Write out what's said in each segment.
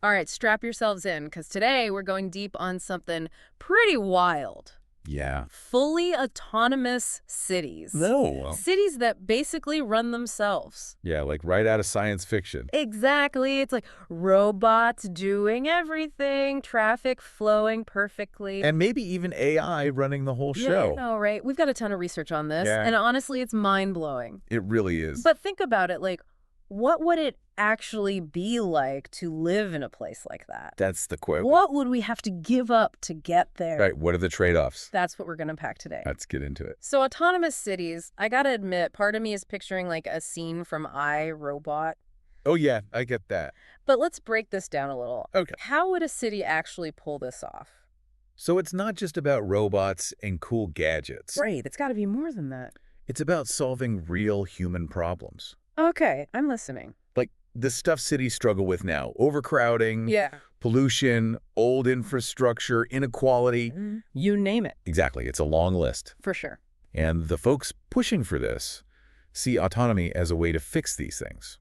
All right, strap yourselves in, because today we're going deep on something pretty wild. Yeah. Fully autonomous cities. No. Cities that basically run themselves. Yeah, like right out of science fiction. Exactly. It's like robots doing everything, traffic flowing perfectly. And maybe even AI running the whole Yeah, I show. know, right? We've got a ton of research on this, Yeah. and honestly, it's mind-blowing. It really is. But think about it, like, what would it actually be like to live in a place like that? That's the quote. What would we have to give up to get there? Right, what are the trade-offs? That's what we're going to unpack today. Let's get into it. So autonomous cities, I gotta admit, part of me is picturing like a scene from I, Robot. Oh yeah, I get that. But let's break this down a little. Okay. How would a city actually pull this off? So it's not just about robots and cool gadgets. Right, it's gotta be more than that. It's about solving real human problems. Okay, I'm listening. Like the stuff cities struggle with now. Overcrowding, Yeah. pollution, old infrastructure, inequality. You name it. Exactly, it's a long list. For sure. And the folks pushing for this see autonomy as a way to fix these things.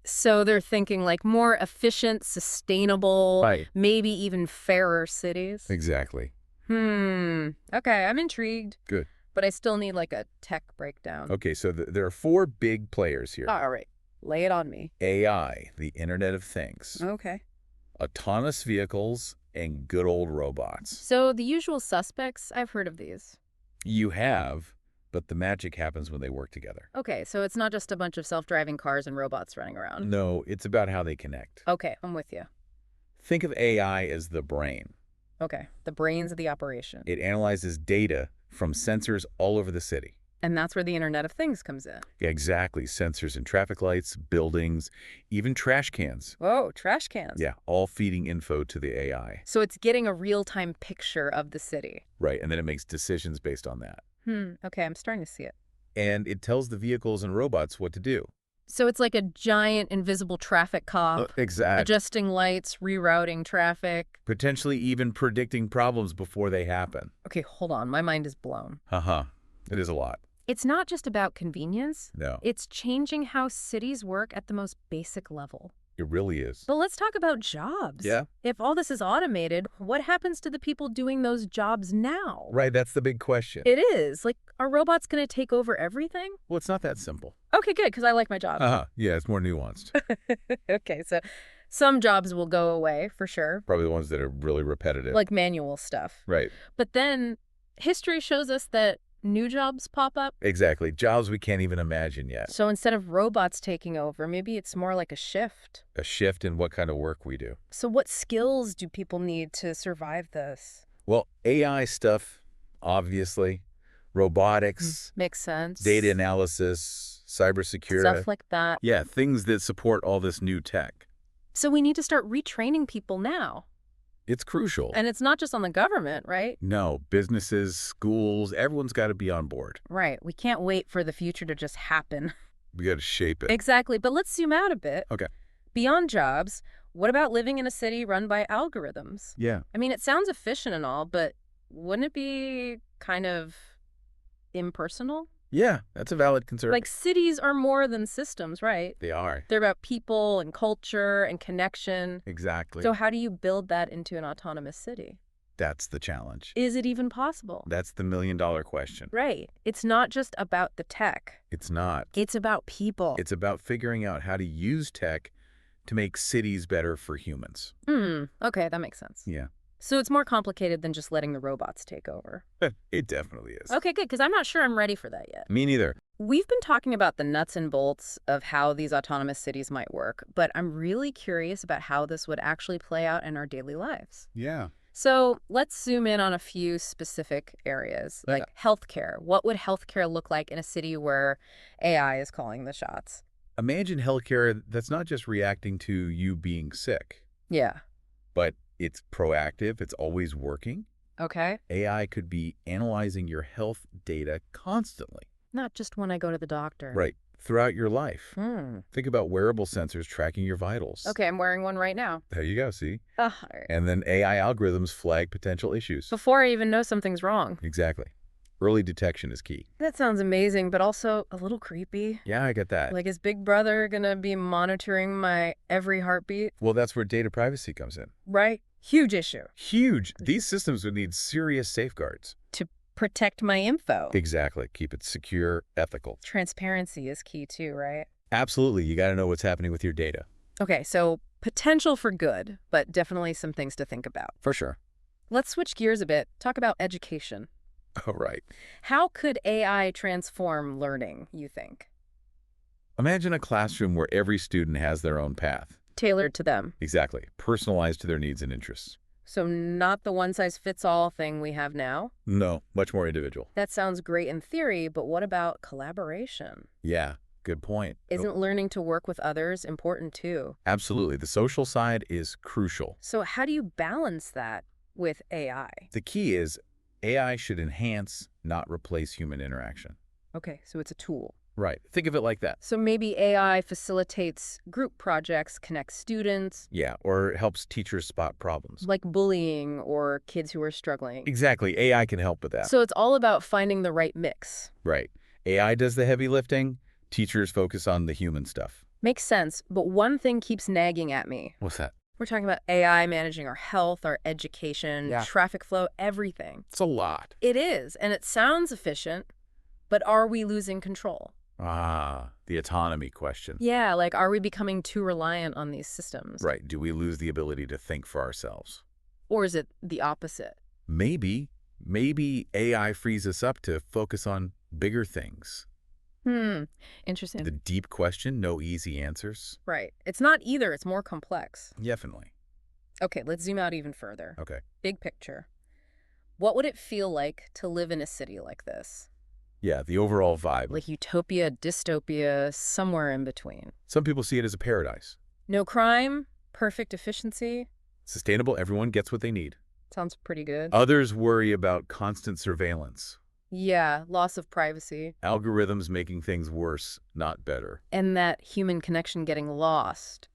So they're thinking like more efficient, sustainable, Right. maybe even fairer cities? Exactly. Okay, I'm intrigued. Good. But I still need like a tech breakdown. Okay, so there are four big players here. All right, lay it on me. AI, the Internet of Things, Okay. autonomous vehicles, and good old robots. So the usual suspects, I've heard of these. You have, but the magic happens when they work together. Okay, so it's not just a bunch of self-driving cars and robots running around. No, it's about how they connect. Okay, I'm with you. Think of AI as the brain. Okay, the brains of the operation. It analyzes data from sensors all over the city. And that's where the Internet of Things comes in. Yeah, exactly. Sensors in traffic lights, buildings, even trash cans. Whoa, trash cans. Yeah, all feeding info to the AI. So it's getting a real-time picture of the city. Right, and then it makes decisions based on that. Okay, I'm starting to see it. And it tells the vehicles and robots what to do. So it's like a giant invisible traffic cop, Exactly. adjusting lights, rerouting traffic. Potentially even predicting problems before they happen. Okay, hold on, my mind is blown. Uh-huh. It is a lot. It's not just about convenience. No, It's changing how cities work at the most basic level. it really is. But let's talk about jobs. Yeah. If all this is automated, what happens to the people doing those jobs now? Right, that's the big question. It is. Like, are robots going to take over everything? Well, it's not that simple. Okay, good, because I like my job. Uh-huh. Yeah, it's more nuanced. Okay, so some jobs will go away, for sure. Probably the ones that are really repetitive. Like manual stuff. Right. But then history shows us that new jobs pop up. Exactly. Jobs we can't even imagine yet. So instead of robots taking over, maybe it's more like a shift. A shift in what kind of work we do. So what skills do people need to survive this? Well, AI stuff, obviously. Robotics, Makes sense. data analysis, cybersecurity. Stuff like that. Yeah, things that support all this new tech. So we need to start retraining people now. It's crucial. And it's not just on the government, right? No, businesses, schools, everyone's got to be on board. Right. We can't wait for the future to just happen. We got to shape it. Exactly. But let's zoom out a bit. Okay. Beyond jobs, what about living in a city run by algorithms? Yeah. I mean, it sounds efficient and all, but wouldn't it be kind of impersonal? Yeah, that's a valid concern. Like, cities are more than systems, right? They are. They're about people and culture and connection. Exactly. So how do you build that into an autonomous city? That's the challenge. Is it even possible? That's the million-dollar question. Right. It's not just about the tech. It's not. It's about people. It's about figuring out how to use tech to make cities better for humans. Okay, that makes sense. Yeah. So it's more complicated than just letting the robots take over. It definitely is. Okay, good, because I'm not sure I'm ready for that yet. Me neither. We've been talking about the nuts and bolts of how these autonomous cities might work, but I'm really curious about how this would actually play out in our daily lives. Yeah. So let's zoom in on a few specific areas, like healthcare. What would healthcare look like in a city where AI is calling the shots? Imagine healthcare that's not just reacting to you being sick, Yeah. but it's proactive, it's always working. Okay. AI could be analyzing your health data constantly. Not just when I go to the doctor. Right. Throughout your life. Think about wearable sensors tracking your vitals. Okay, I'm wearing one right now. There you go, see? Ugh. And then AI algorithms flag potential issues. Before I even know something's wrong. Exactly. Early detection is key. That sounds amazing, but also a little creepy. Yeah, I get that. Like, is Big Brother gonna be monitoring my every heartbeat? Well, that's where data privacy comes in. Right? Huge issue. Huge. These systems would need serious safeguards. To protect my info. Exactly. Keep it secure, ethical. Transparency is key too, right? Absolutely. You got to know what's happening with your data. Okay, so potential for good, but definitely some things to think about. For sure. Let's switch gears a bit. Talk about education. All right. How could AI transform learning, you think? Imagine a classroom where every student has their own path. Tailored to them. Exactly. Personalized to their needs and interests. So not the one-size-fits-all thing we have now? No, much more individual. That sounds great in theory, but what about collaboration? Yeah, good point. Isn't learning to work with others important too? Absolutely. The social side is crucial. So how do you balance that with AI? The key is AI should enhance, not replace human interaction. Okay, so it's a tool. Right. Think of it like that. So maybe AI facilitates group projects, connects students. Yeah, or helps teachers spot problems. Like bullying or kids who are struggling. Exactly. AI can help with that. So it's all about finding the right mix. Right. AI does the heavy lifting. Teachers focus on the human stuff. Makes sense, but one thing keeps nagging at me. What's that? We're talking about AI managing our health, our education, traffic flow, everything. It's a lot. It is, and it sounds efficient, but are we losing control? Ah, the autonomy question. Yeah, like are we becoming too reliant on these systems? Right. Do we lose the ability to think for ourselves? Or is it the opposite? Maybe. Maybe AI frees us up to focus on bigger things. Interesting. The deep question, no easy answers. Right. It's not either, it's more complex. Definitely. Okay, let's zoom out even further. Okay. Big picture. What would it feel like to live in a city like this? Yeah, the overall vibe. Like utopia, dystopia, somewhere in between. Some people see it as a paradise. No crime, perfect efficiency. Sustainable, everyone gets what they need. Sounds pretty good. Others worry about constant surveillance. Yeah, loss of privacy. Algorithms making things worse, not better. And that human connection getting lost.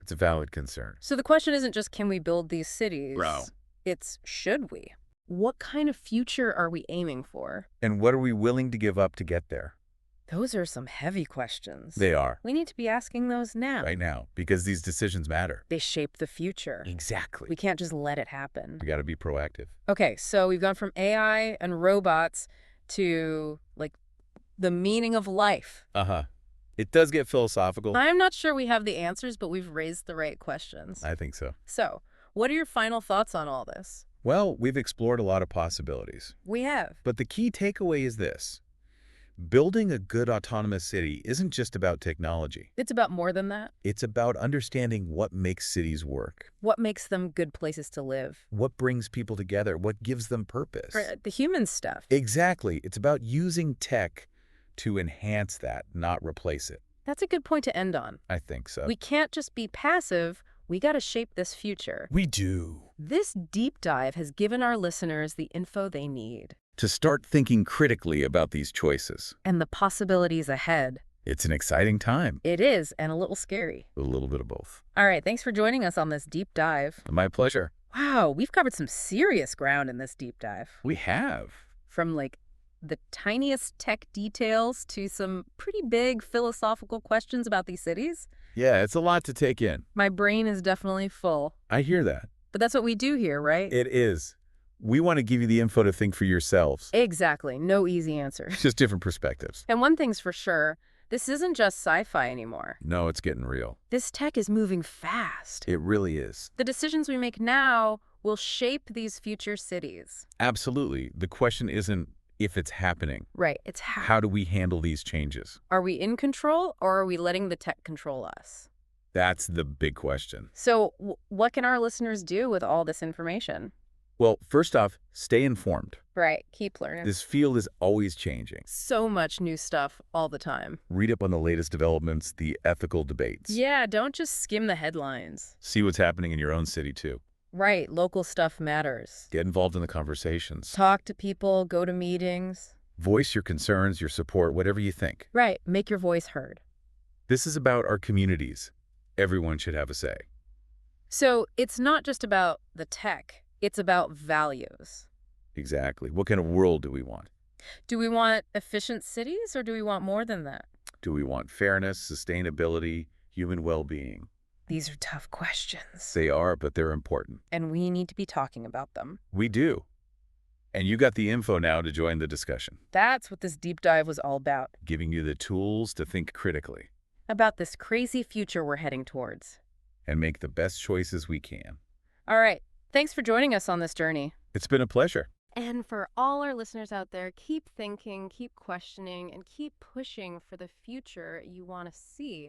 It's a valid concern. So the question isn't just can we build these cities? Bro. It's should we? What kind of future are we aiming for? And what are we willing to give up to get there? Those are some heavy questions. They are. We need to be asking those now. Right now, because these decisions matter. They shape the future. Exactly. We can't just let it happen. We got to be proactive. Okay, so we've gone from AI and robots to, like, the meaning of life. Uh-huh. It does get philosophical. I'm not sure we have the answers, but we've raised the right questions. I think so. So, what are your final thoughts on all this? Well, we've explored a lot of possibilities. We have. But the key takeaway is this. Building a good autonomous city isn't just about technology. It's about more than that. It's about understanding what makes cities work. What makes them good places to live? What brings people together? What gives them purpose? The human stuff. Exactly. It's about using tech to enhance that, not replace it. That's a good point to end on. I think so. We can't just be passive. We got to shape this future. We do. This deep dive has given our listeners the info they need. To start thinking critically about these choices. And the possibilities ahead. It's an exciting time. It is, and a little scary. A little bit of both. All right, thanks for joining us on this deep dive. My pleasure. Wow, we've covered some serious ground in this deep dive. We have. From, like, the tiniest tech details to some pretty big philosophical questions about these cities. Yeah, it's a lot to take in. My brain is definitely full. I hear that. But that's what we do here, right? It is. We want to give you the info to think for yourselves. Exactly. No easy answers. Just different perspectives. And one thing's for sure, this isn't just sci-fi anymore. No, it's getting real. This tech is moving fast. It really is. The decisions we make now will shape these future cities. Absolutely. The question isn't if it's happening. Right. It's how. How do we handle these changes? Are we in control or are we letting the tech control us? That's the big question. So what can our listeners do with all this information? Well, first off, stay informed. Right. Keep learning. This field is always changing. So much new stuff all the time. Read up on the latest developments, the ethical debates. Yeah, don't just skim the headlines. See what's happening in your own city, too. Right. Local stuff matters. Get involved in the conversations. Talk to people, go to meetings. Voice your concerns, your support, whatever you think. Right. Make your voice heard. This is about our communities. Everyone should have a say. So it's not just about the tech. It's about values. Exactly. What kind of world do we want? Do we want efficient cities or do we want more than that? Do we want fairness, sustainability, human well-being? These are tough questions, They are, but they're important. and we need to be talking about them. We do. And you got the info now to join the discussion, That's what this deep dive was all about. giving you the tools to think critically About this crazy future we're heading towards. and make the best choices we can. All right. Thanks for joining us on this journey. It's been a pleasure. And for all our listeners out there, keep thinking, keep questioning, and keep pushing for the future you want to see.